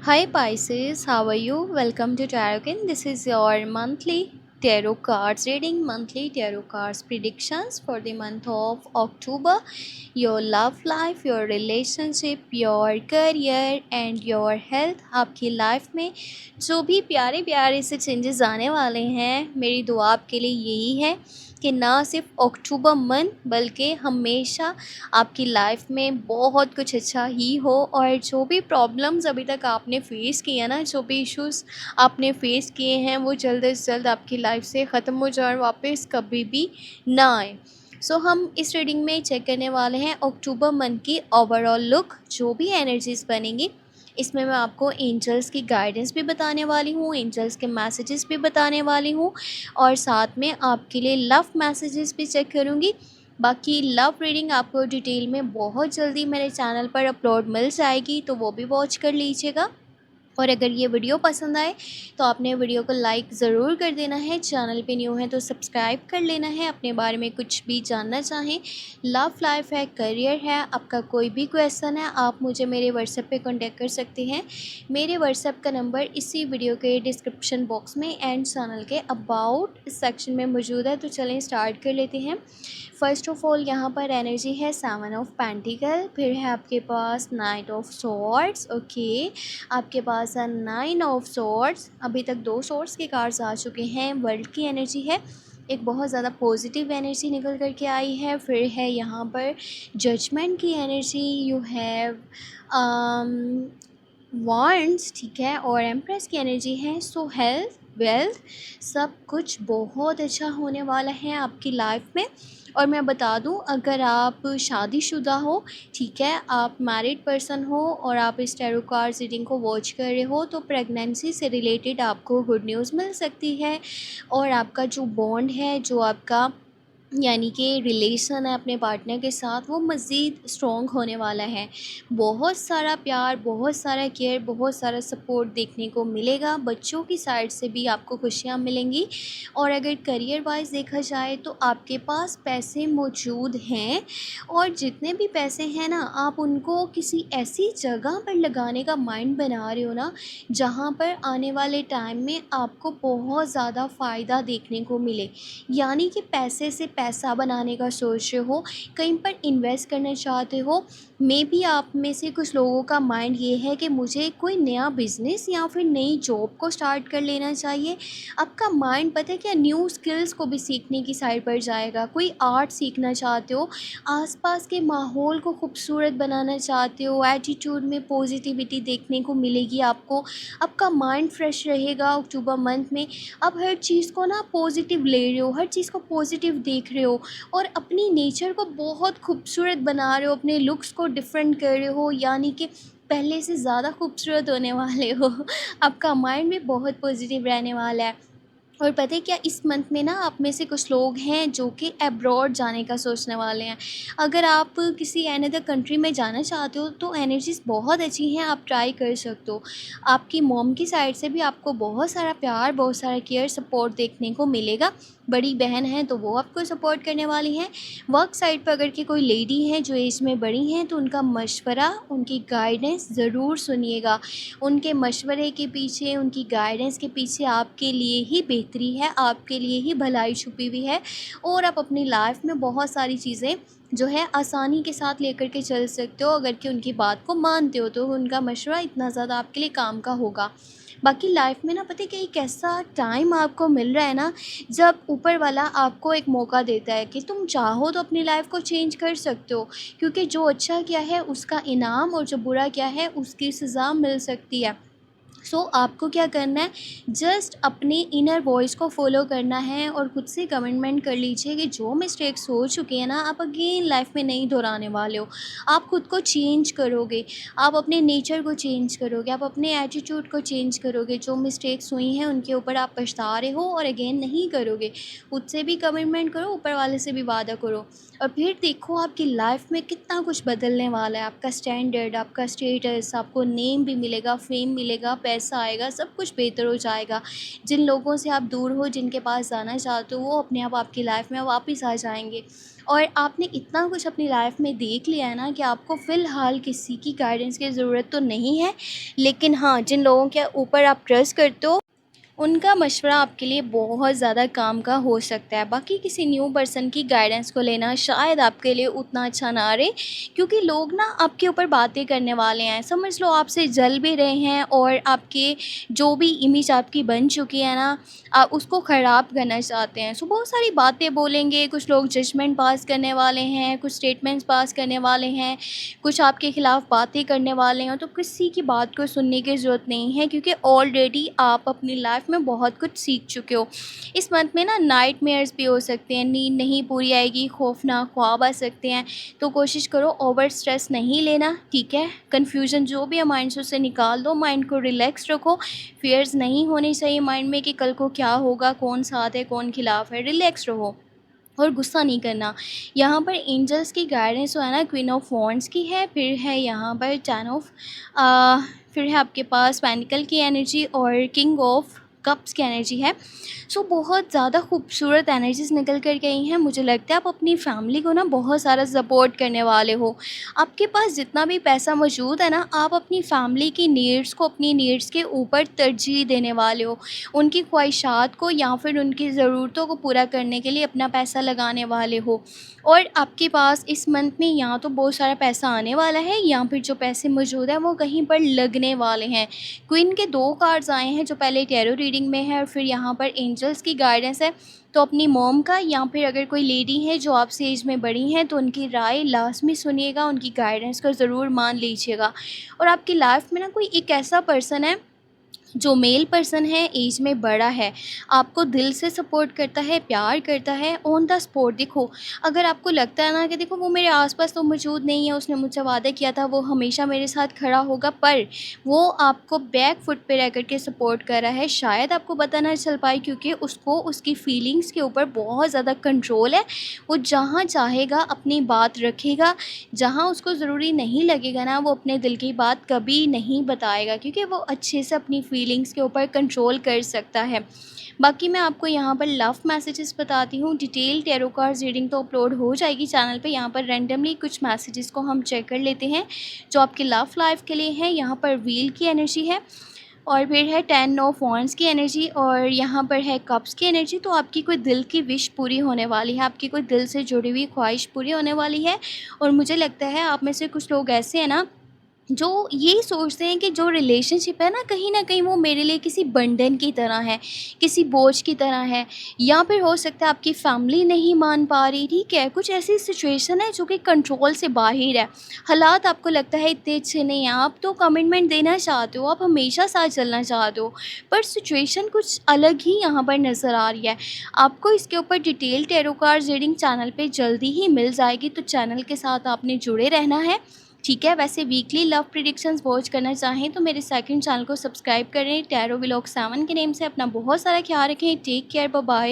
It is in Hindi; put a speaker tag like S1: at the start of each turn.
S1: Hi Pisces, how are you? Welcome to Tarot. This is your monthly tarot cards reading, monthly tarot cards predictions for the month of October. Your love life, your relationship, your career and your health. आपकी लाइफ में जो भी प्यारे प्यारे से चेंजेस आने वाले हैं, मेरी दुआ आपके लिए यही है कि ना सिर्फ अक्टूबर मंथ बल्कि हमेशा आपकी लाइफ में बहुत कुछ अच्छा ही हो और जो भी प्रॉब्लम्स अभी तक आपने फेस किया ना, जो भी इश्यूज़ आपने फेस किए हैं वो जल्द से जल्द आपकी लाइफ से ख़त्म हो जाए और वापस कभी भी ना आए। हम इस रीडिंग में चेक करने वाले हैं अक्टूबर मंथ की ओवरऑल लुक, जो भी एनर्जीज़ बनेंगी। इसमें मैं आपको एंजल्स की गाइडेंस भी बताने वाली हूँ, एंजल्स के मैसेजेस भी बताने वाली हूँ और साथ में आपके लिए लव मैसेजेस भी चेक करूँगी। बाकी लव रीडिंग आपको डिटेल में बहुत जल्दी मेरे चैनल पर अपलोड मिल जाएगी, तो वो भी वॉच कर लीजिएगा। और अगर ये वीडियो पसंद आए तो आपने वीडियो को लाइक ज़रूर कर देना है, चैनल पे न्यू है तो सब्सक्राइब कर लेना है। अपने बारे में कुछ भी जानना चाहें, लव लाइफ है, करियर है, आपका कोई भी क्वेश्चन है, आप मुझे मेरे व्हाट्सएप पे कांटेक्ट कर सकते हैं। मेरे व्हाट्सएप का नंबर इसी वीडियो के डिस्क्रिप्शन बॉक्स में एंड चैनल के अबाउट सेक्शन में मौजूद है। तो चलें स्टार्ट कर लेते हैं। फर्स्ट ऑफ ऑल यहाँ पर एनर्जी है 7 ऑफ पेंटिकल, फिर है आपके पास नाइट ऑफ सॉर्ड्स, ओके। आपके पास है 9 ऑफ सॉर्ड्स। अभी तक 2 सॉर्ड्स के कार्ड्स आ चुके हैं। वर्ल्ड की एनर्जी है, एक बहुत ज़्यादा पॉजिटिव एनर्जी निकल कर के आई है। फिर है यहाँ पर जजमेंट की एनर्जी, यू हैव वांड्स, ठीक है, और एम्प्रेस की एनर्जी है। सो हेल्थ, वेल्थ, सब कुछ बहुत अच्छा होने वाला है आपकी लाइफ में। और मैं बता दूं, अगर आप शादीशुदा हो, ठीक है, आप मैरिड पर्सन हो और आप इस टैरो कार्ड रीडिंग को वॉच कर रहे हो, तो प्रेगनेंसी से रिलेटेड आपको गुड न्यूज़ मिल सकती है। और आपका जो बॉन्ड है, जो आपका यानी कि रिलेशन है अपने पार्टनर के साथ, वो मज़ीद स्ट्रॉन्ग होने वाला है। बहुत सारा प्यार, बहुत सारा केयर, बहुत सारा सपोर्ट देखने को मिलेगा। बच्चों की साइड से भी आपको खुशियाँ मिलेंगी। और अगर करियर वाइज देखा जाए तो आपके पास पैसे मौजूद हैं और जितने भी पैसे हैं ना, आप उनको किसी ऐसी जगह पर लगाने का माइंड बना रहे हो ना, जहाँ पर आने वाले टाइम में आपको बहुत ज़्यादा फ़ायदा देखने को मिले। यानी कि पैसे से पैसा बनाने का सोच रहे हो, कहीं पर इन्वेस्ट करना चाहते हो। मे बी आप में से कुछ लोगों का माइंड ये है कि मुझे कोई नया बिज़नेस या फिर नई जॉब को स्टार्ट कर लेना चाहिए। आपका माइंड पता है क्या, न्यू स्किल्स को भी सीखने की साइड पर जाएगा। कोई आर्ट सीखना चाहते हो, आसपास के माहौल को खूबसूरत बनाना चाहते हो, एटीट्यूड में पॉजिटिविटी देखने को मिलेगी आपको। आपका माइंड फ्रेश रहेगा अक्टूबर मंथ में। आप हर चीज़ को ना पॉजिटिव ले रहे हो, हर चीज़ को पॉजिटिव देख रहे हो और अपनी नेचर को बहुत खूबसूरत बना रहे हो, अपने लुक्स को डिफरेंट कर रहे हो, यानी कि पहले से ज़्यादा खूबसूरत होने वाले हो। आपका माइंड भी बहुत पॉजिटिव रहने वाला है। और पता है क्या, इस मंथ में ना आप में से कुछ लोग हैं जो कि अब्रॉड जाने का सोचने वाले हैं। अगर आप किसी अनदर कंट्री में जाना चाहते हो तो एनर्जीज़ बहुत अच्छी हैं, आप ट्राई कर सकते हो। आपकी मॉम की साइड से भी आपको बहुत सारा प्यार, बहुत सारा केयर, सपोर्ट देखने को मिलेगा। बड़ी बहन है तो वो आपको सपोर्ट करने वाली हैं। वर्क साइड पर अगर कि कोई लेडी है जो एज में बड़ी हैं, तो उनका मशवरा, उनकी गाइडेंस ज़रूर सुनिएगा। उनके मशवरे के पीछे, उनकी गाइडेंस के पीछे आपके लिए ही बेहतरी है, आपके लिए ही भलाई छुपी हुई है। और आप अपनी लाइफ में बहुत सारी चीज़ें जो है आसानी के साथ लेकर के चल सकते हो, अगर कि उनकी बात को मानते हो तो उनका मशवरा इतना ज़्यादा आपके लिए काम का होगा। बाकी लाइफ में ना पता है कि एक ऐसा टाइम आपको मिल रहा है ना, जब ऊपर वाला आपको एक मौका देता है कि तुम चाहो तो अपनी लाइफ को चेंज कर सकते हो। क्योंकि जो अच्छा किया है उसका इनाम और जो बुरा किया है उसकी सज़ा मिल सकती है। आपको क्या करना है, जस्ट अपने इनर वॉइस को फॉलो करना है और खुद से कमिटमेंट कर लीजिए कि जो मिस्टेक्स हो चुकी हैं ना, आप अगेन लाइफ में नहीं दोहराने वाले हो। आप खुद को चेंज करोगे, आप अपने नेचर को चेंज करोगे, आप अपने एटीट्यूड को चेंज करोगे। जो मिस्टेक्स हुई हैं उनके ऊपर आप पछता रहे हो और अगेन नहीं करोगे। खुद से भी कमिटमेंट करो, ऊपर वाले से भी वादा करो और फिर देखो आपकी लाइफ में कितना कुछ बदलने वाला है। आपका स्टैंडर्ड, आपका स्टेटस, आपको नेम भी मिलेगा, फेम मिलेगा, पैसा आएगा, सब कुछ बेहतर हो जाएगा। जिन लोगों से आप दूर हो, जिनके पास जाना चाहते हो, वो अपने आप आपकी लाइफ में वापस आ जाएंगे। और आपने इतना कुछ अपनी लाइफ में देख लिया है ना कि आपको फ़िलहाल किसी की गाइडेंस की ज़रूरत तो नहीं है। लेकिन हाँ, जिन लोगों के ऊपर आप ट्रस्ट करते हो, उनका मशवरा आपके लिए बहुत ज़्यादा काम का हो सकता है। बाकी किसी न्यू पर्सन की गाइडेंस को लेना शायद आपके लिए उतना अच्छा ना रहे, क्योंकि लोग ना आपके ऊपर बातें करने वाले हैं, समझ लो आपसे जल भी रहे हैं, और आपके जो भी इमेज आपकी बन चुकी है ना, आप उसको ख़राब करना चाहते हैं। सो बहुत सारी बातें बोलेंगे, कुछ लोग जजमेंट पास करने वाले हैं, कुछ स्टेटमेंट्स पास करने वाले हैं, कुछ आपके ख़िलाफ़ बातें करने वाले हैं। तो किसी की बात को सुनने की ज़रूरत नहीं है, क्योंकि ऑलरेडी आप अपनी लाइफ में बहुत कुछ सीख चुके हो। इस मंथ में ना नाइटमेयर्स भी हो सकते हैं, नींद नहीं पूरी आएगी, खौफनाक ख्वाब आ सकते हैं। तो कोशिश करो ओवर स्ट्रेस नहीं लेना, ठीक है। कन्फ्यूज़न जो भी है माइंड से उसे निकाल दो, माइंड को रिलैक्स रखो। फियर्स नहीं होनी चाहिए माइंड में कि कल को क्या होगा, कौन साथ है कौन खिलाफ है। रिलैक्स रहो और गुस्सा नहीं करना। यहाँ पर एंजल्स की गाइडेंस जो है ना, क्वीन ऑफ वॉन्ड्स की है, फिर है यहाँ पर टेन ऑफ फिर है आपके पास पेंटिकल की एनर्जी और किंग ऑफ कप्स की एनर्जी है। सो बहुत ज़्यादा खूबसूरत एनर्जीज निकल कर गई हैं। मुझे लगता है आप अपनी फैमिली को ना बहुत सारा सपोर्ट करने वाले हो। आपके पास जितना भी पैसा मौजूद है ना, आप अपनी फैमिली की नीड्स को अपनी नीड्स के ऊपर तरजीह देने वाले हो। उनकी ख्वाहिशात को या फिर उनकी ज़रूरतों को पूरा करने के लिए अपना पैसा लगाने वाले हो। और आपके पास इस मंथ में या तो बहुत सारा पैसा आने वाला है, या फिर जो पैसे मौजूद हैं वो कहीं पर लगने वाले हैं। क्वीन के 2 कार्ड्स आए हैं, जो पहले टैरो रीडिंग में है और फिर यहाँ पर एंजल्स की गाइडेंस है। तो अपनी मॉम का, या फिर अगर कोई लेडी है जो आपसे एज में बड़ी हैं, तो उनकी राय लाज़मी सुनिएगा, उनकी गाइडेंस को ज़रूर मान लीजिएगा। और आपकी लाइफ में ना कोई एक ऐसा पर्सन है जो मेल पर्सन है, एज में बड़ा है, आपको दिल से सपोर्ट करता है, प्यार करता है, ऑन द स्पॉट। देखो, अगर आपको लगता है ना कि देखो वो मेरे आसपास तो मौजूद नहीं है, उसने मुझसे वादा किया था वो हमेशा मेरे साथ खड़ा होगा, पर वो आपको बैक फुट पे रह कर के सपोर्ट कर रहा है। शायद आपको पता ना चल पाए, क्योंकि उसको उसकी फीलिंग्स के ऊपर बहुत ज़्यादा कंट्रोल है। वो जहाँ चाहेगा अपनी बात रखेगा, जहाँ उसको ज़रूरी नहीं लगेगा ना, वो अपने दिल की बात कभी नहीं बताएगा, क्योंकि वो अच्छे से अपनी फीलिंग्स के ऊपर कंट्रोल कर सकता है। बाकी मैं आपको यहाँ पर लव मैसेजेस बताती हूँ। डिटेल टैरो कार्ड्स रीडिंग तो अपलोड हो जाएगी चैनल पे। यहाँ पर रैंडमली कुछ मैसेजेस को हम चेक कर लेते हैं जो आपकी लव लाइफ के लिए हैं। यहाँ पर व्हील की एनर्जी है, और फिर है 10 ऑफ वॉन्ड्स की एनर्जी, और यहाँ पर है कप्स की एनर्जी। तो आपकी कोई दिल की विश पूरी होने वाली है, आपकी कोई दिल से जुड़ी हुई ख्वाहिश पूरी होने वाली है। और मुझे लगता है आप में से कुछ लोग ऐसे हैं ना जो ये सोचते हैं कि जो रिलेशनशिप है ना कहीं वो मेरे लिए किसी बंधन की तरह है, किसी बोझ की तरह है, या फिर हो सकता है आपकी फैमिली नहीं मान पा रही, ठीक है। कुछ ऐसी सिचुएशन है जो कि कंट्रोल से बाहर है। हालात आपको लगता है इतने अच्छे नहीं हैं, आप तो कमिटमेंट देना चाहते हो, आप हमेशा साथ चलना चाहते हो, पर सिचुएशन कुछ अलग ही यहाँ पर नज़र आ रही है। आपको इसके ऊपर detail tarot cards reading channel पे जल्दी ही मिल जाएगी, तो चैनल के साथ आपने जुड़े रहना है, ठीक है। वैसे वीकली लव प्रेडिक्शंस वॉच करना चाहें तो मेरे सेकंड चैनल को सब्सक्राइब करें, टैरो व्लॉग 7 के नेम से। अपना बहुत सारा ख्याल रखें। Take care, bye bye.